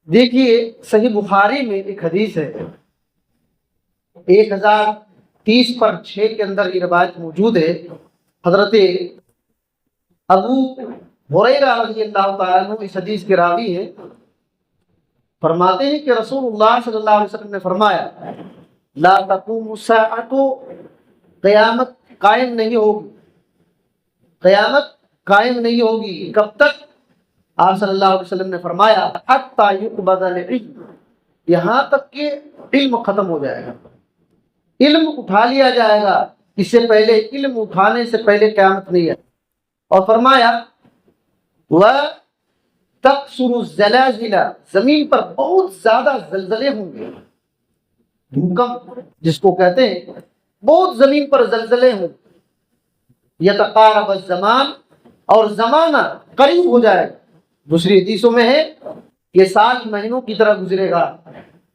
دیکھیے صحیح بخاری میں ایک حدیث ہے 1030 پر 6 کے اندر یہ روایت موجود ہے. حضرت ابو ہریرہ رضی اللہ تعالیٰ عنہ اس حدیث کے راوی ہیں. فرماتے ہیں کہ رسول اللہ صلی اللہ علیہ وسلم نے فرمایا لا تقوم الساعۃ، قیامت قائم نہیں ہوگی، قیامت قائم نہیں ہوگی. کب تک؟ آپ صلی اللہ علیہ وسلم نے فرمایا حتی یقبض العلم، یہاں تک کہ علم ختم ہو جائے گا، علم اٹھا لیا جائے گا. اس سے پہلے، علم اٹھانے سے پہلے قیامت نہیں ہے. اور فرمایا وَتَقْصُرُ الزَّلَازِلَ، زمین پر بہت زیادہ زلزلے ہوں گے، بھوکمپ جس کو کہتے ہیں، بہت زمین پر زلزلے ہوں. یتقارب الزمان، اور زمانہ قریب ہو جائے گا. دوسری حدیثوں میں ہے یہ سال مہینوں کی طرح گزرے گا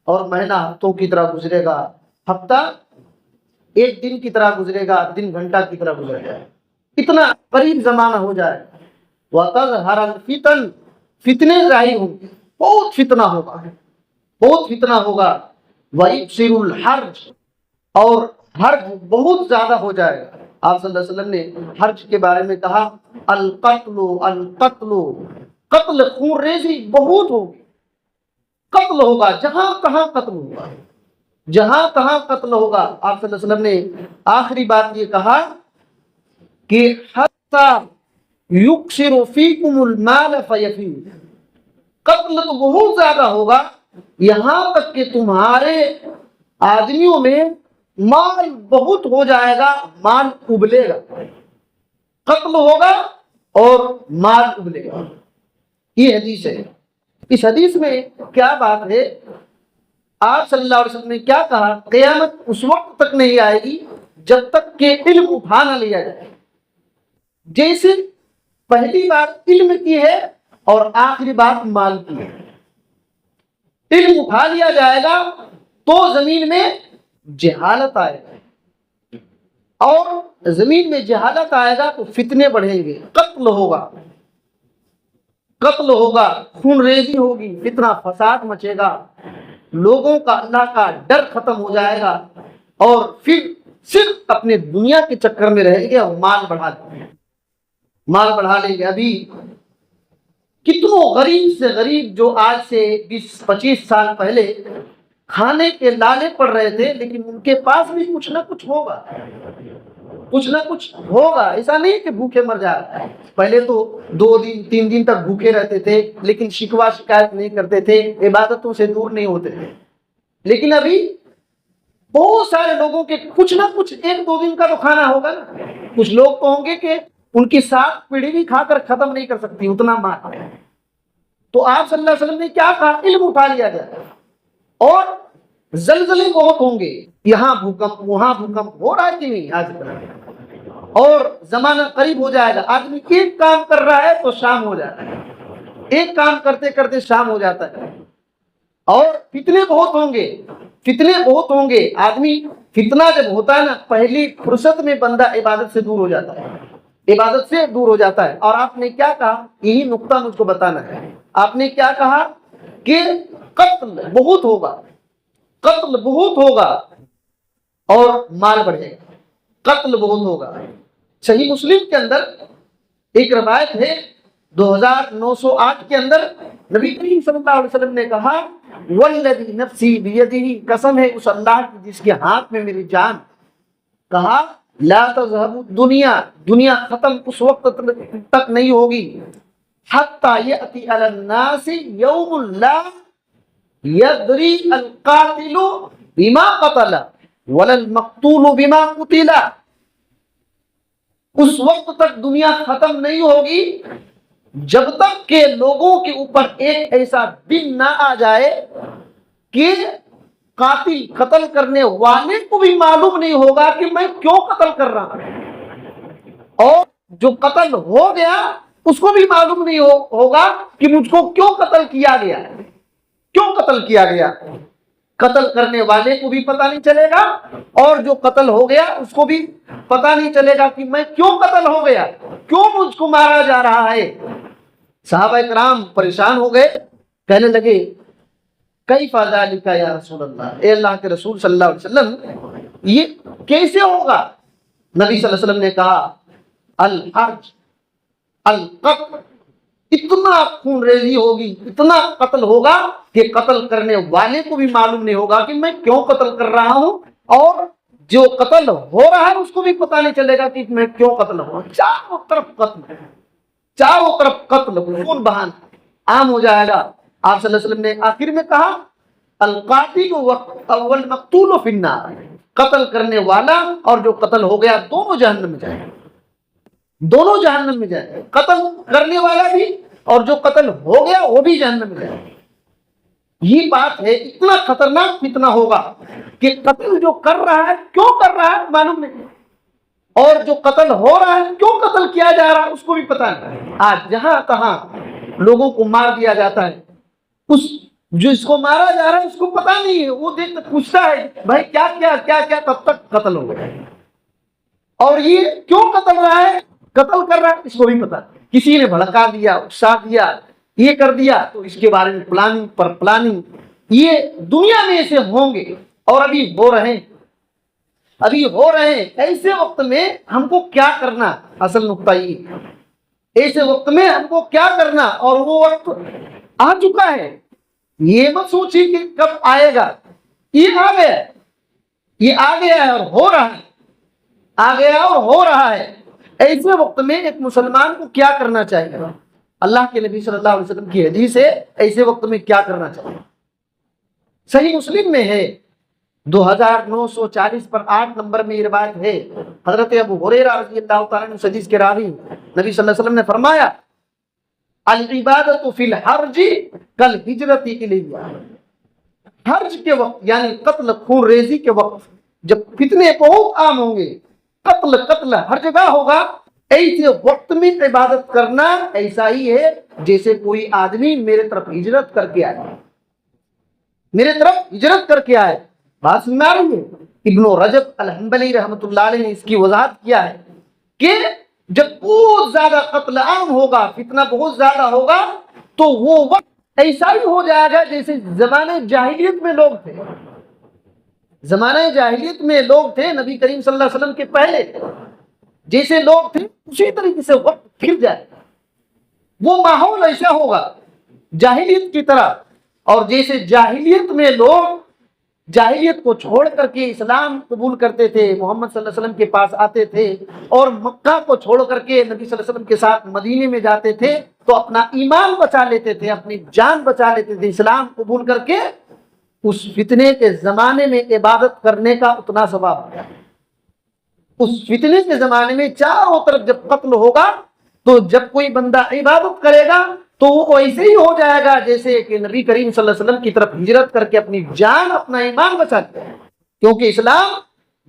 اور مہینہ ہفتوں کی طرح گزرے گا، ہفتہ ایک دن کی طرح گزرے گا، دن گھنٹہ کی طرح گزرے گا. اتنا قریب زمانہ ہو جائے. وَتَظْهَرَ الْفِتَنُ، فتنے ظاہر ہوں گے، بہت فتنہ ہوگا، بہت فتنہ ہوگا. وَيُكْثِرُ الْحَرْجَ، اور حرج بہت زیادہ ہو جائے گا. آپ صلی اللہ علیہ وسلم نے حرج کے بارے میں کہا القتل القتل، قتل خون ریزی بہت ہوگی، قتل ہوگا، جہاں کہاں قتل ہوگا، جہاں کہاں قتل ہوگا. آپ صلی اللہ علیہ وسلم نے آخری بات یہ کہا کہ حتی یکثر فیکم المال فیفی، قتل تو بہت زیادہ ہوگا یہاں تک کہ تمہارے آدمیوں میں مال بہت ہو جائے گا، مال ابلے گا. قتل ہوگا اور مال ابلے گا. یہ حدیث ہے. اس حدیث میں کیا بات ہے؟ آپ صلی اللہ علیہ وسلم نے کیا کہا؟ قیامت اس وقت تک نہیں آئے گی جب تک کہ علم اٹھا نہ لیا جائے. جیسے پہلی بات علم کی ہے اور آخری بات مال کی ہے. علم اٹھا لیا جائے گا تو زمین میں جہالت آئے گا، اور زمین میں جہالت آئے گا تو فتنے بڑھیں گے، قتل ہوگا، قتل ہوگا، خون ریزی ہوگی، فتنہ فساد مچے گا، لوگوں کا اللہ کا ڈر ختم ہو جائے گا، اور پھر صرف اپنے دنیا کے چکر میں رہیں گے اور مال بڑھا لیں گے، مال بڑھا لیں گے. ابھی کتنوں غریب سے غریب جو آج سے 20-25 سال پہلے کھانے کے لالے پڑ رہے تھے، لیکن ان کے پاس بھی کچھ نہ کچھ ہوگا، کچھ نہ کچھ ہوگا. ایسا نہیں کہ بھوکے مر جائے. پہلے تو 2 دن 3 دن تک بھوکے رہتے تھے لیکن شکوہ شکایت نہیں کرتے تھے، عبادتوں سے دور نہیں ہوتے تھے. لیکن ابھی بہت سارے لوگوں کے کچھ نہ کچھ 1-2 دن کا تو کھانا ہوگا نا. کچھ لوگ تو ہوں گے کہ ان کی 7 پیڑھی بھی کھا کر ختم نہیں کر سکتی، اتنا مال. تو آپ صلی اللہ علیہ وسلم نے کیا کہا؟ علم اٹھا لیا جائے. اور زلزلے بہت ہوں گے، یہاں بھوکمپ وہاں بھوکمپ ہو رہا ہے کہ نہیں آج کل، اور زمانہ قریب ہو جائے گا. آدمی ایک کام کر رہا ہے تو شام ہو جاتا ہے، ایک کام کرتے کرتے شام ہو جاتا ہے. اور فتنے بہت ہوں گے، فتنے بہت ہوں گے. آدمی فتنہ جب ہوتا ہے نا، پہلی فرصت میں بندہ عبادت سے دور ہو جاتا ہے، عبادت سے دور ہو جاتا ہے. اور آپ نے کیا کہا؟ یہی نقطہ مجھ کو بتانا ہے. آپ نے کیا کہا کہ قتل بہت ہوگا، قتل بہت ہوگا اور مال بڑھے گا. قتل بہت ہوگا. صحیح مسلم کے اندر ایک روایت ہے 2908 کے اندر نبی کریم صلی اللہ علیہ وسلم نے کہا والذی نفسی بیدہ، قسم ہے اس اللہ کی جس کے ہاتھ میں میری جان. کہا لا تذهب الدنیا، دنیا ختم اس وقت تک نہیں ہوگی حتی یأتی علی الناس یوم لا یدری القاتل بما قتل ولا المقتول بما قتل. اس وقت تک دنیا ختم نہیں ہوگی جب تک کہ لوگوں کے اوپر ایک ایسا دن نہ آ جائے کہ قاتل قتل کرنے والے کو بھی معلوم نہیں ہوگا کہ میں کیوں قتل کر رہا ہوں، اور جو قتل ہو گیا اس کو بھی معلوم نہیں ہوگا کہ مجھ کو کیوں قتل کیا گیا، کیوں قتل کیا گیا. قتل کرنے والے کو بھی پتہ نہیں چلے گا اور جو قتل ہو گیا اس کو بھی پتہ نہیں چلے گا کہ میں کیوں قتل ہو گیا، کیوں مجھ کو مارا جا رہا ہے. صحابہ کرام پریشان ہو گئے، کہنے لگے कैफ ज़ालिका या रसूल अल्लाह, ए अल्लाह के रसूल सल्लल्लाहु अलैहि वसल्लम ये कैसे होगा? नबी सल्लल्लाहु अलैहि वसल्लम ने कहा अल हर्ज अल कत्ल, इतना खून रेजी होगी, इतना कत्ल होगा कि कत्ल करने वाले को भी मालूम नहीं होगा कि मैं क्यों कत्ल कर रहा हूं, और जो कत्ल हो रहा है उसको भी पता नहीं चलेगा कि मैं क्यों कत्ल हो रहा हूं। चारों तरफ कत्ल, चारों तरफ कत्ल, खून बहाना आम हो जाएगा। आप सल्लल्लाहु अलैहि वसल्लम ने आखिर में कहा अल कातिल वल मक्तूल फिन्नार, कत्ल करने वाला और जो कत्ल हो गया दोनों जहन्नम में जाएंगे, दोनों जहन्नम में जाएंगे, कत्ल करने वाला भी और जो कत्ल हो गया वो भी जहन्नम में जाएगा। ये बात है, इतना खतरनाक फितना होगा कि कत्ल जो कर रहा है क्यों कर रहा है मालूम नहीं, और जो कत्ल हो रहा है क्यों कत्ल किया जा रहा है उसको भी पता नहीं। आज जहां तहां लोगों को मार दिया जाता है, उस जिसको मारा जा रहा है उसको पता नहीं है, वो देख पूछता है भाई क्या क्या क्या क्या, तब तक कत्ल हो गया। और ये क्यों कत्ल रहा है, कत्ल कर रहा है इसको भी पता, किसी ने भड़का दिया, उकसा दिया, ये कर दिया, तो इसके बारे में प्लानिंग पर प्लानिंग, ये दुनिया में ऐसे होंगे और अभी हो रहे हैं, अभी हो रहे हैं। ऐसे वक्त में हमको क्या करना, असल नुक्ता ये, ऐसे वक्त में हमको क्या करना, और वो वक्त आ चुका है। ये मत सोचिए कि कब आएगा, ये आ गया, ये आ गया है और हो रहा है, आ गया और हो रहा है। ऐसे वक्त में एक मुसलमान को क्या करना चाहिए? अल्लाह के नबी सल्लल्लाहु अलैहि वसल्लम की हदीस है ऐसे वक्त में क्या करना चाहिए। सही मुस्लिम में है 2940 पर 8 नंबर में ये रिवायत है। हजरत अबू हुरैरा रज़ियल्लाहु ताला अन्हु हदीस के रावी नबी सल्लल्लाहु अलैहि वसल्लम ने फरमाया अल इबादतु फिल हर्ज कल हिजरती इलैया, हर्ज के वक्त यानी कत्ल खून रेजी के वक्त जब फितने बहुत आम होंगे, कत्ल कत्ल हर जगह होगा, ऐसे वक्त में इबादत करना ऐसा ही है जैसे कोई आदमी मेरे तरफ हिजरत करके आए, मेरे तरफ हिजरत करके आए। बात सुन आ रही है? इब्न रजब अल हंबली रहमतुल्लाह अलैह ने इसकी वजाहत किया है कि जब बहुत ज्यादा कत्ल आम होगा, फितना बहुत ज्यादा होगा, तो वो वक्त ऐसा ही हो जाएगा जैसे जमाने जाहिलियत में लोग थे। जमाने जाहिलियत में लोग थे, नबी करीम सल्लल्लाहु अलैहि वसल्लम के पहले जैसे लोग थे उसी तरीके से वक्त फिर जाए, वो माहौल ऐसा होगा जाहिलियत की तरह। और जैसे जाहिलियत में लोग जाहिलियत को छोड़ करके इस्लाम कबूल करते थे, मोहम्मद सल्लल्लाहु अलैहि वसल्लम के पास आते थे, और मक्का को छोड़ करके नबी सल्लल्लाहु अलैहि वसल्लम के साथ मदीने में जाते थे, तो अपना ईमान बचा लेते थे, अपनी जान बचा लेते थे इस्लाम कबूल करके। उस फितने के जमाने में इबादत करने का उतना सवाब है। उस फितने के जमाने में चारों तरफ जब कत्ल होगा, तो जब कोई बंदा इबादत करेगा तो वो ऐसे ही हो जाएगा जैसे कि नबी करीम सल्लल्लाहु अलैहि वसल्लम की तरफ हिजरत करके अपनी जान अपना ईमान बचा लिया। क्योंकि इस्लाम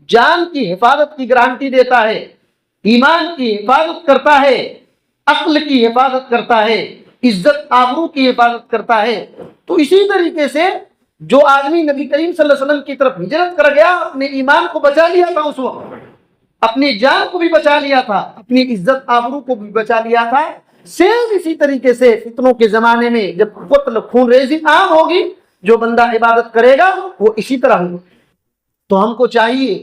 जान की हिफाजत की गारंटी देता है, ईमान की हिफाजत करता है, अक्ल की हिफाजत करता है, इज्जत आबरू की हिफाजत करता है। तो इसी तरीके से जो आदमी नबी करीम सल्लल्लाहु अलैहि वसल्लम की तरफ हिजरत कर गया, अपने ईमान को बचा लिया था, उस वक्त अपनी जान को भी बचा लिया था, अपनी इज्जत आबरू को भी बचा लिया था। सेम इसी तरीके से फितनों के जमाने में जब कत्ल खून रेजी आम होगी, जो बंदा इबादत करेगा वो इसी तरह होगा। तो हमको चाहिए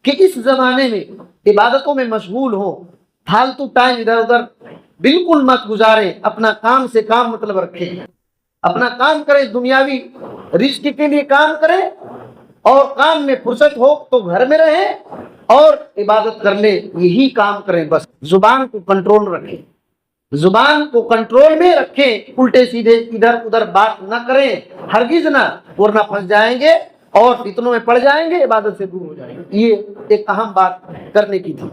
कि इस जमाने में इबादतों में मशगूल हो, फालतू टाइम इधर उधर बिल्कुल मत गुजारे, अपना काम से काम मतलब रखे, अपना काम करे, दुनियावी रिस्क के लिए काम करे, और काम में फुर्सत हो तो घर में रहे और इबादत कर ले, यही काम करें। बस जुबान को कंट्रोल रखें, जुबान को कंट्रोल में रखें, उल्टे सीधे इधर उधर बात न करें, हरगिज ना, वरना फंस जाएंगे और फितनों में पड़ जाएंगे, इबादत से दूर हो जाएंगे। ये एक अहम बात करने की थी।